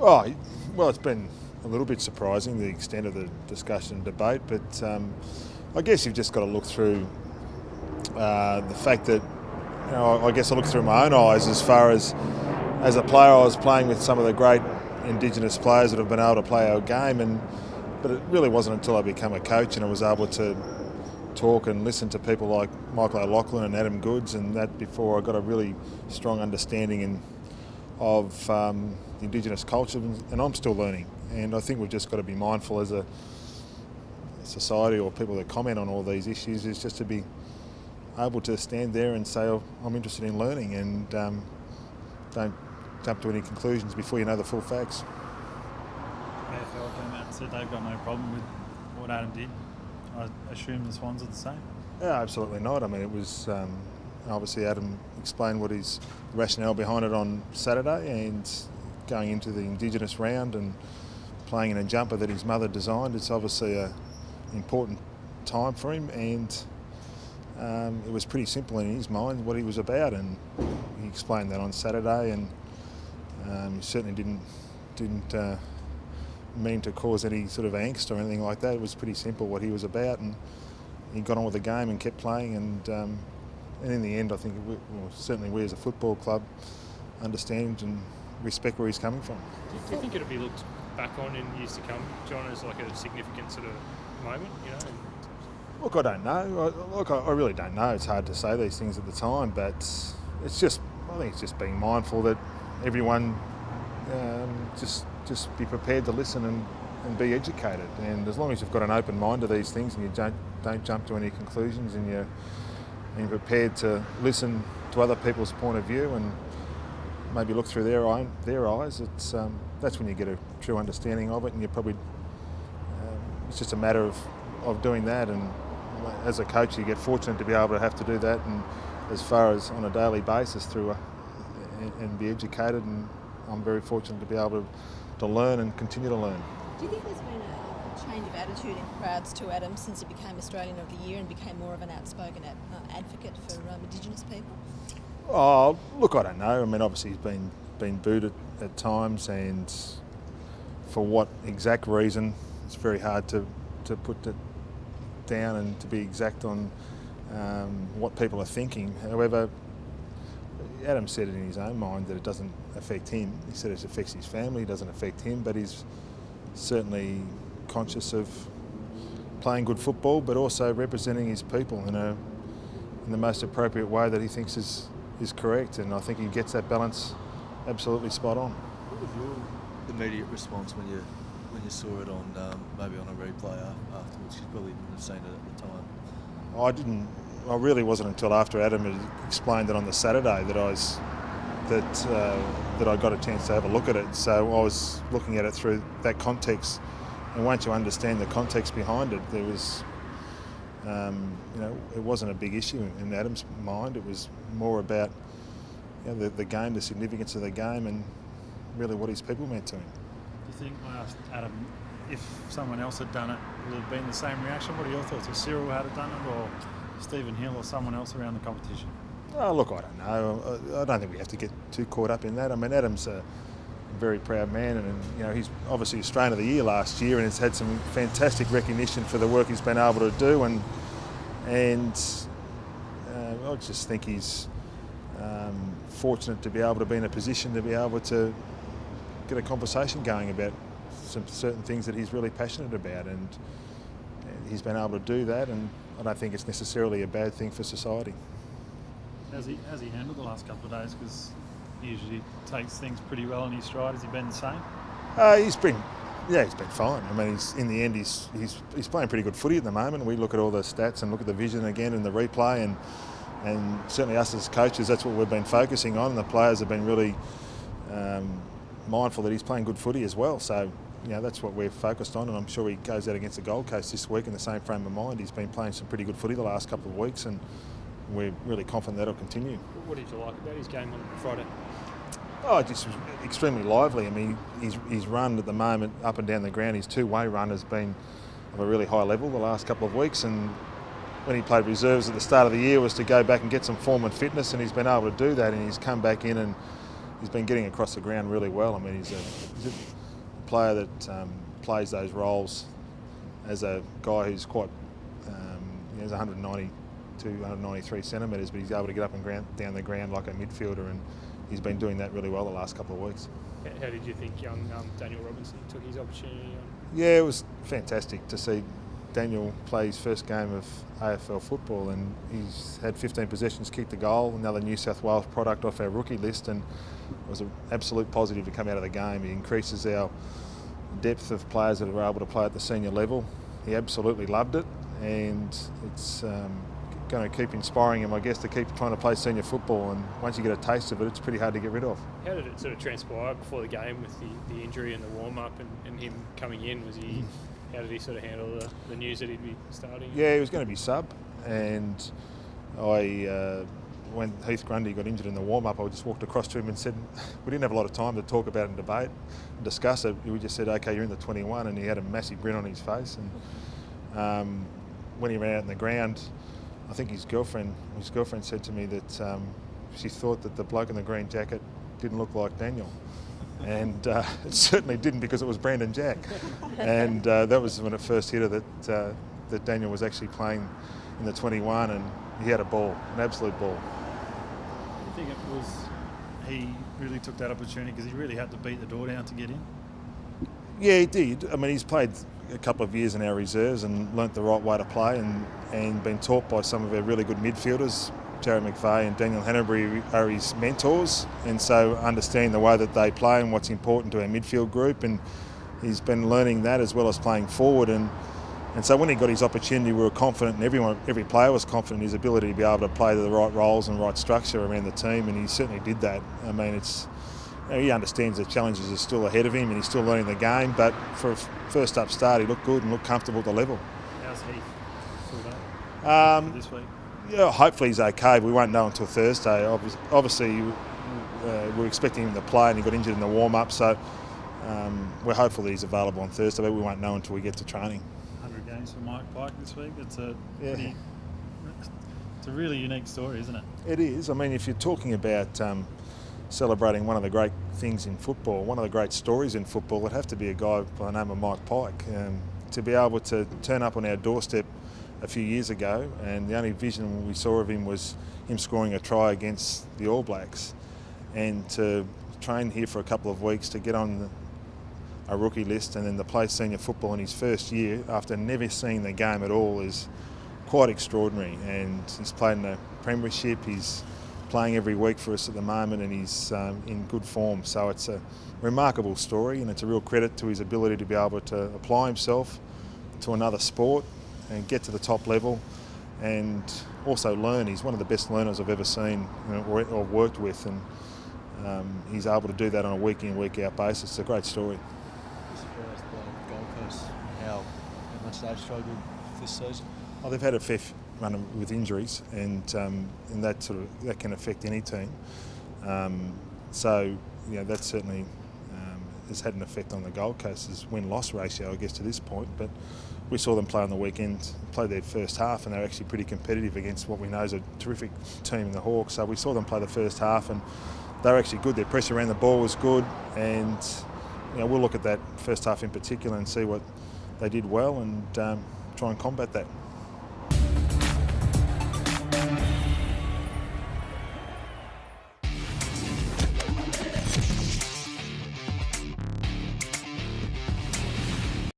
Oh, well, it's been a little bit surprising, the extent of the discussion and debate, but I guess you've just got to look through the fact that, I guess I look through my own eyes as far as a player. I was playing with some of the great Indigenous players that have been able to play our game, but it really wasn't until I became a coach and I was able to talk and listen to people like Michael O'Loughlin and Adam Goods and that before I got a really strong understanding of the Indigenous culture, and I'm still learning. And I think we've just got to be mindful as a society, or people that comment on all these issues, is just to be able to stand there and say, oh, I'm interested in learning, and don't jump to any conclusions before you know the full facts. AFL came out and said they've got no problem with what Adam did. I assume the Swans are the same? Yeah, absolutely not. I mean, it was obviously Adam explained what his rationale behind it on Saturday, and going into the Indigenous round and playing in a jumper that his mother designed. It's obviously an important time for him, and it was pretty simple in his mind what he was about, and he explained that on Saturday, and he certainly didn't mean to cause any sort of angst or anything like that. It was pretty simple what he was about, and he got on with the game and kept playing, and in the end I think certainly we as a football club understand and respect where he's coming from. Do you think it'll be looked back on in years to come, John, as like a significant sort of moment, Look, I don't know. I really don't know. It's hard to say these things at the time, but I think it's just being mindful that everyone just be prepared to listen and be educated. And as long as you've got an open mind to these things and you don't jump to any conclusions, and you're prepared to listen to other people's point of view and maybe look through their eyes, that's when you get a true understanding of it, and you probably it's just a matter of doing that. And as a coach, you get fortunate to be able to have to do that, and as far as on a daily basis and be educated, and I'm very fortunate to be able to learn and continue to learn. Do you think there's been a change of attitude in crowds to Adam since he became Australian of the Year and became more of an outspoken advocate for Indigenous people? Oh, look, I don't know. I mean, obviously he's been booed at times, and for what exact reason, it's very hard to put it down and to be exact on what people are thinking. However, Adam said it in his own mind that it doesn't affect him. He said it affects his family, it doesn't affect him, but he's certainly conscious of playing good football, but also representing his people in the most appropriate way that he thinks is correct, and I think he gets that balance absolutely spot on. What was your immediate response when you saw it on maybe on a replay afterwards? You probably didn't have seen it at the time. I didn't. I really wasn't until after Adam had explained it on the Saturday that I got a chance to have a look at it. So I was looking at it through that context, and once you understand the context behind it, there was, it wasn't a big issue in Adam's mind. It was more about the game, the significance of the game, and really what his people meant to him. Do you think, I asked Adam, if someone else had done it, would it have been the same reaction? What are your thoughts? If Cyril had done it, or Stephen Hill, or someone else around the competition? Oh, look, I don't know. I don't think we have to get too caught up in that. I mean, Adam's a very proud man, and he's obviously Australian of the Year last year, and has had some fantastic recognition for the work he's been able to do, and I just think he's fortunate to be able to be in a position to be able to get a conversation going about some certain things that he's really passionate about, and he's been able to do that, and I don't think it's necessarily a bad thing for society. How's he handled the last couple of days? Because he usually takes things pretty well in his stride. Has he been the same? He's been fine. I mean, in the end, he's playing pretty good footy at the moment. We look at all the stats and look at the vision again and the replay, and certainly us as coaches, that's what we've been focusing on. And the players have been really mindful that he's playing good footy as well. So, that's what we're focused on, and I'm sure he goes out against the Gold Coast this week in the same frame of mind. He's been playing some pretty good footy the last couple of weeks, and we're really confident that'll continue. What did you like about his game on Friday? Oh, just extremely lively. I mean, his run at the moment up and down the ground, his two-way run has been of a really high level the last couple of weeks, and when he played reserves at the start of the year was to go back and get some form and fitness, and he's been able to do that, and he's come back in and he's been getting across the ground really well. I mean, he's a player that plays those roles as a guy who's quite, he's 192, 193 centimetres, but he's able to get up and down the ground like a midfielder, and he's been doing that really well the last couple of weeks. How did you think young Daniel Robinson took his opportunity on? Yeah, it was fantastic to see Daniel play his first game of AFL football, and he's had 15 possessions, kicked a goal, another New South Wales product off our rookie list, and it was an absolute positive to come out of the game. He increases our depth of players that are able to play at the senior level. He absolutely loved it, and it's going to keep inspiring him, I guess, to keep trying to play senior football, and once you get a taste of it, it's pretty hard to get rid of. How did it sort of transpire before the game with the injury and the warm-up and him coming in? How did he sort of handle the news that he'd be starting? Yeah, he was going to be sub, and when Heath Grundy got injured in the warm-up, I just walked across to him and said, we didn't have a lot of time to talk about it and debate and discuss it. We just said, okay, you're in the 21, and he had a massive grin on his face. And when he ran out in the ground, I think his girlfriend said to me that she thought that the bloke in the green jacket didn't look like Daniel. And it certainly didn't, because it was Brandon Jack. And that was when it first hit her that Daniel was actually playing in the 21, and he had a ball, an absolute ball. I think it was he really took that opportunity because he really had to beat the door down to get in. Yeah, he did. I mean, he's played a couple of years in our reserves and learnt the right way to play, and been taught by some of our really good midfielders. Jared McVeigh and Daniel Hanbury are his mentors, and so understanding the way that they play and what's important to our midfield group, and he's been learning that as well as playing forward, and so when he got his opportunity, we were confident, and every player was confident in his ability to be able to play the right roles and right structure around the team, and he certainly did that. I mean, he understands the challenges are still ahead of him, and he's still learning the game, but for a first up start, he looked good and looked comfortable at the level. How's Heath for this week? Yeah, hopefully he's okay. We won't know until Thursday. Obviously, we're expecting him to play, and he got injured in the warm-up, so we're hopeful that he's available on Thursday, but we won't know until we get to training. 100 games for Mike Pike this week. It's a really unique story, isn't it? It is. I mean, if you're talking about celebrating one of the great things in football, one of the great stories in football, it'd have to be a guy by the name of Mike Pike. To be able to turn up on our doorstep a few years ago, and the only vision we saw of him was him scoring a try against the All Blacks, and to train here for a couple of weeks, to get on a rookie list, and then to play senior football in his first year after never seeing the game at all is quite extraordinary. And he's played in the premiership, he's playing every week for us at the moment, and he's in good form. So it's a remarkable story, and it's a real credit to his ability to be able to apply himself to another sport and get to the top level, and also learn. He's one of the best learners I've ever seen, or worked with, and he's able to do that on a week in, week out basis. It's a great story. Surprised by Gold Coast, how much they've struggled this season? Oh, they've had a fair run with injuries, and that can affect any team. So that certainly has had an effect on the Gold Coast's win-loss ratio, I guess, to this point. But we saw them play on the weekend, play their first half, and they were actually pretty competitive against what we know is a terrific team in the Hawks. So we saw them play the first half, and they were actually good. Their pressure around the ball was good, and we'll look at that first half in particular and see what they did well, and try and combat that.